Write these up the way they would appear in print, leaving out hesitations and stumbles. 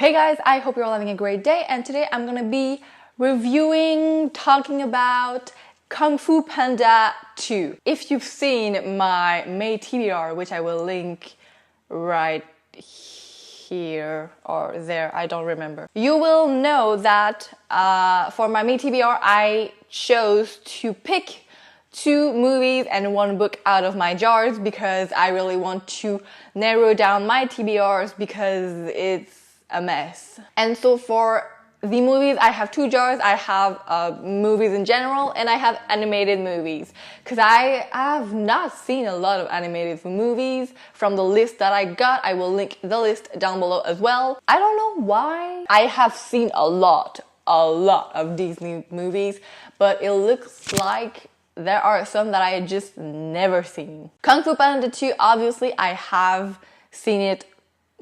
Hey guys, I hope you're all having a great day, and today I'm gonna be talking about Kung Fu Panda 2. If you've seen my May TBR, which I will link right here or there, I don't remember, you will know that for my May TBR I chose to pick 2 movies and 1 book out of my jars because I really want to narrow down my TBRs because it's a mess. And so for the movies, I have 2 jars. I have movies in general and I have animated movies because I have not seen a lot of animated movies from the list that I got. I will link the list down below as well. I don't know why. I have seen a lot of Disney movies, but it looks like there are some that I just never seen. Kung Fu Panda 2, obviously I have seen it.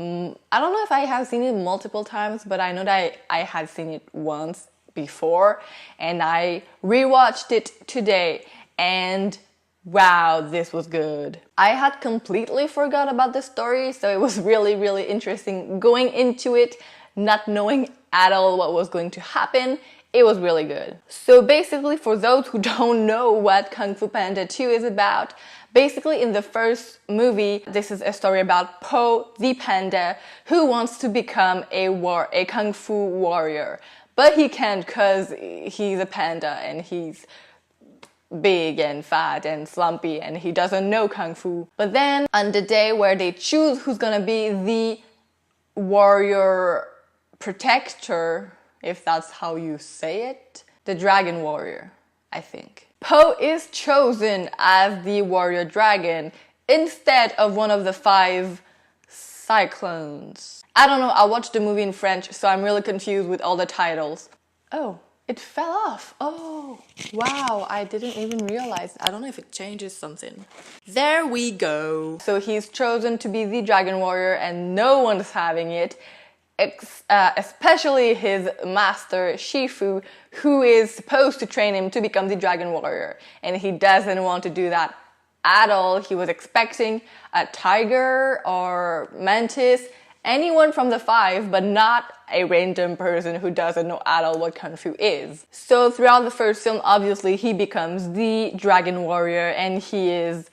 I don't know if I have seen it multiple times, but I know that I had seen it once before and I rewatched it today and wow, this was good. I had completely forgot about the story, so it was really interesting going into it, not knowing at all what was going to happen. It was really good. So basically, for those who don't know what Kung Fu Panda 2 is about, basically in the first movie, this is a story about Po the panda who wants to become a Kung Fu warrior. But he can't because he's a panda and he's big and fat and slumpy and he doesn't know Kung Fu. But then on the day where they choose who's gonna be the warrior protector, if that's how you say it, the dragon warrior, I think. Po is chosen as the warrior dragon instead of one of the 5 cyclones. I don't know, I watched the movie in French, so I'm really confused with all the titles. Oh, it fell off. Oh, wow, I didn't even realize. I don't know if it changes something. There we go. So he's chosen to be the dragon warrior and no one's having it. Especially his master Shifu, who is supposed to train him to become the dragon warrior, and he doesn't want to do that at all. He was expecting a tiger or mantis, anyone from the 5, but not a random person who doesn't know at all what Kung Fu is. So throughout the first film, obviously he becomes the dragon warrior and he is,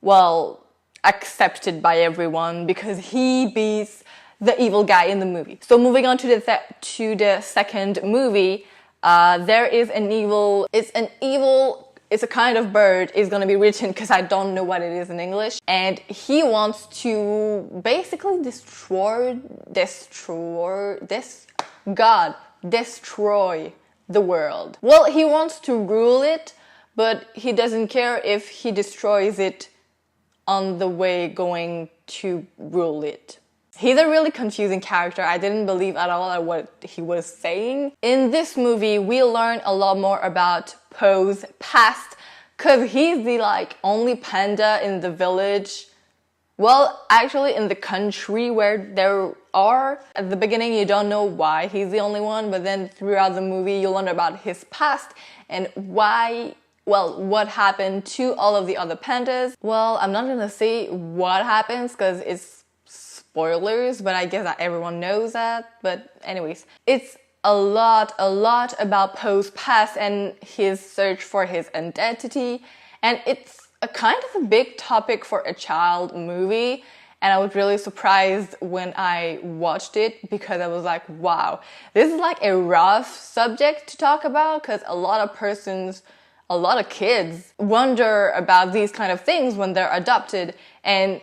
well, accepted by everyone because he beats the evil guy in the movie. So moving on to the second movie, there is an evil, it's a kind of bird, it's gonna be written because I don't know what it is in English, and he wants to basically destroy the world. Well, he wants to rule it, but he doesn't care if he destroys it on the way going to rule it. He's a really confusing character. I didn't believe at all at what he was saying. In this movie, we learn a lot more about Po's past because he's the only panda in the village. Well, actually in the country where there are. At the beginning, you don't know why he's the only one, but then throughout the movie, you learn about his past and what happened to all of the other pandas. Well, I'm not gonna say what happens because it's spoilers, but I guess that everyone knows that. But anyways, it's a lot about Po's past and his search for his identity, and it's a kind of a big topic for a child movie, and I was really surprised when I watched it because I was like, wow, this is like a rough subject to talk about because a lot of kids wonder about these kind of things when they're adopted, and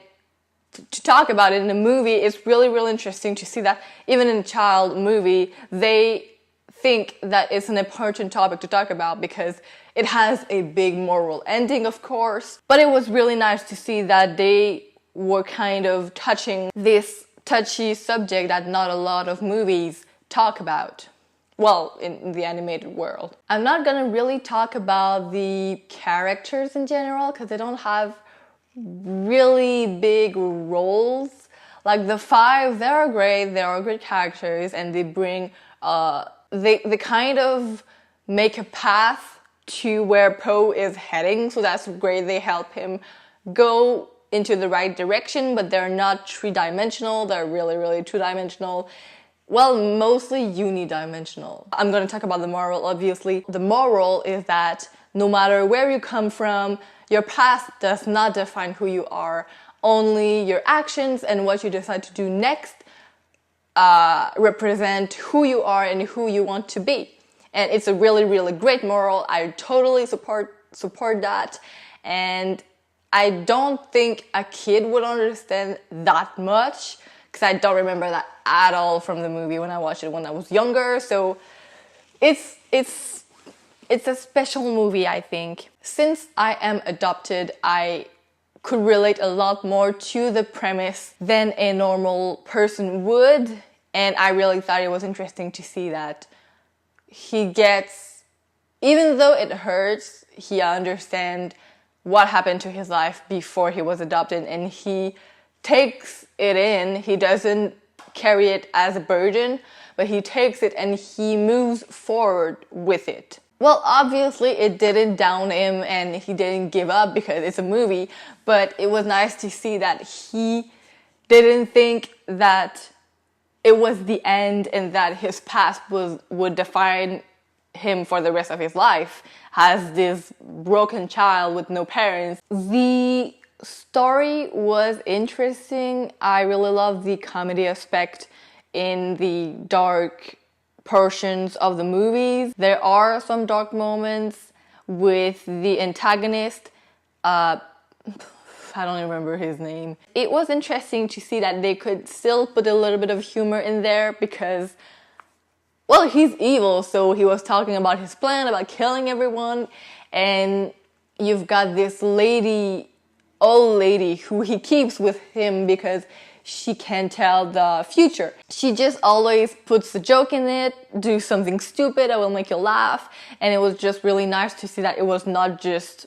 to talk about it in a movie, it's really interesting to see that even in a child movie, they think that it's an important topic to talk about because it has a big moral ending, of course. But it was really nice to see that they were kind of touching this touchy subject that not a lot of movies talk about. Well, in the animated world. I'm not gonna really talk about the characters in general because they don't have really big roles. Like the 5, they are great characters, and they bring they kind of make a path to where Po is heading, so that's great. They help him go into the right direction, but they're not 3-dimensional, they're really 2-dimensional. well, mostly unidimensional. I'm gonna talk about the moral, obviously. The moral is that no matter where you come from, your past does not define who you are. Only your actions and what you decide to do next represent who you are and who you want to be. And it's a really, really great moral. I totally support that. And I don't think a kid would understand that much, because I don't remember that at all from the movie when I watched it when I was younger. So it's a special movie, I think. Since I am adopted, I could relate a lot more to the premise than a normal person would. And I really thought it was interesting to see that he gets, even though it hurts, he understands what happened to his life before he was adopted, and he takes it in. He doesn't carry it as a burden, but he takes it and he moves forward with it. Well, obviously it didn't down him and he didn't give up because it's a movie, but it was nice to see that he didn't think that it was the end and that his past would define him for the rest of his life as this broken child with no parents. The story was interesting. I really love the comedy aspect in the dark portions of the movies. There are some dark moments with the antagonist. I don't remember his name. It was interesting to see that they could still put a little bit of humor in there because, well, he's evil, so he was talking about his plan, about killing everyone, and you've got this old lady who he keeps with him because she can tell the future. She just always puts a joke in it, do something stupid that will make you laugh, and it was just really nice to see that it was not just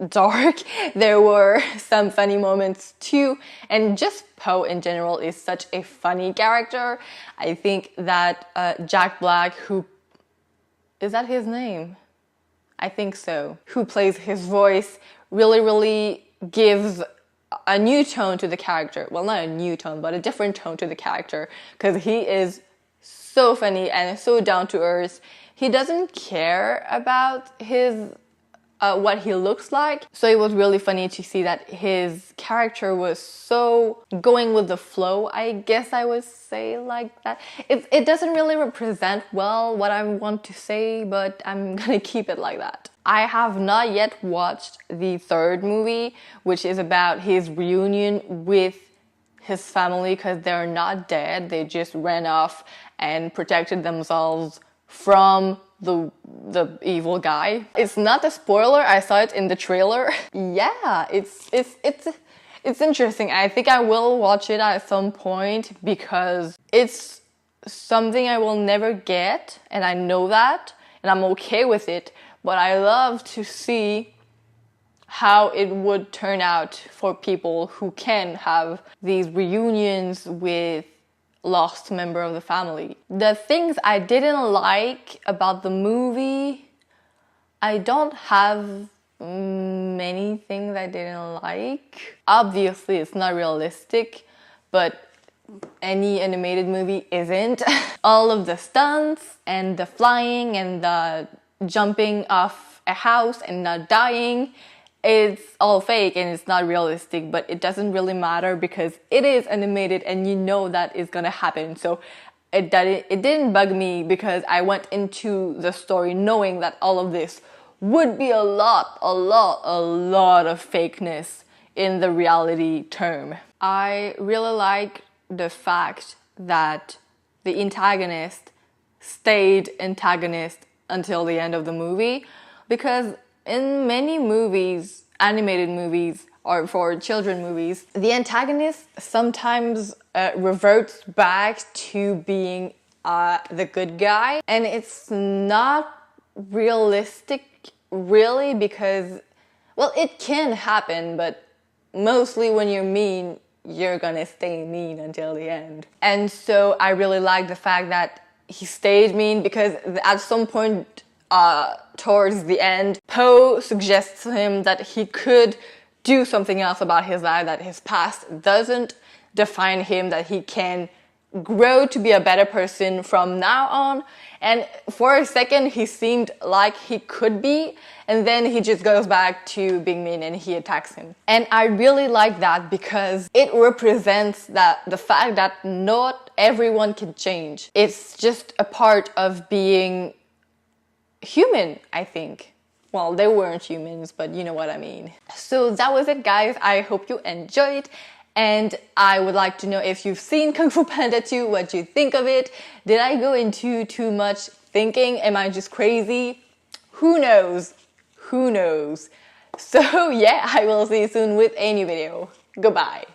dark. There were some funny moments too, and just Poe in general is such a funny character. I think that Jack Black, who is that his name? I think so. Who plays his voice really gives a new tone to the character. Well, not a new tone, but a different tone to the character, because he is so funny and so down to earth. He doesn't care about his what he looks like. So it was really funny to see that his character was so going with the flow, I guess I would say like that. It doesn't really represent well what I want to say, but I'm gonna keep it like that. I have not yet watched the third movie, which is about his reunion with his family, because they're not dead. They just ran off and protected themselves from the evil guy. It's not a spoiler. I saw it in the trailer. Yeah, it's interesting. I think I will watch it at some point because it's something I will never get, and I know that, and I'm okay with it. But I love to see how it would turn out for people who can have these reunions with lost member of the family. The things I didn't like about the movie, I don't have many things I didn't like. Obviously, it's not realistic, but any animated movie isn't. All of the stunts and the flying and the jumping off a house and not dying, it's all fake and it's not realistic, but it doesn't really matter because it is animated and you know that is gonna happen. So it didn't bug me because I went into the story knowing that all of this would be a lot of fakeness in the reality term. I really like the fact that the antagonist stayed antagonist until the end of the movie, because in many movies, animated movies, or for children movies, the antagonist sometimes reverts back to being the good guy. And it's not realistic, really, because, well, it can happen, but mostly when you're mean, you're gonna stay mean until the end. And so I really like the fact that he stayed mean, because at some point towards the end, Poe suggests to him that he could do something else about his life, that his past doesn't define him, that he can grow to be a better person from now on. And for a second, he seemed like he could be, and then he just goes back to being mean and he attacks him. And I really like that because it represents the fact that not everyone can change. It's just a part of being human, I think. Well, they weren't humans, but you know what I mean. So that was it, guys. I hope you enjoyed. And I would like to know if you've seen Kung Fu Panda 2, what you think of it. Did I go into too much thinking? Am I just crazy? Who knows? Who knows? So yeah, I will see you soon with a new video. Goodbye.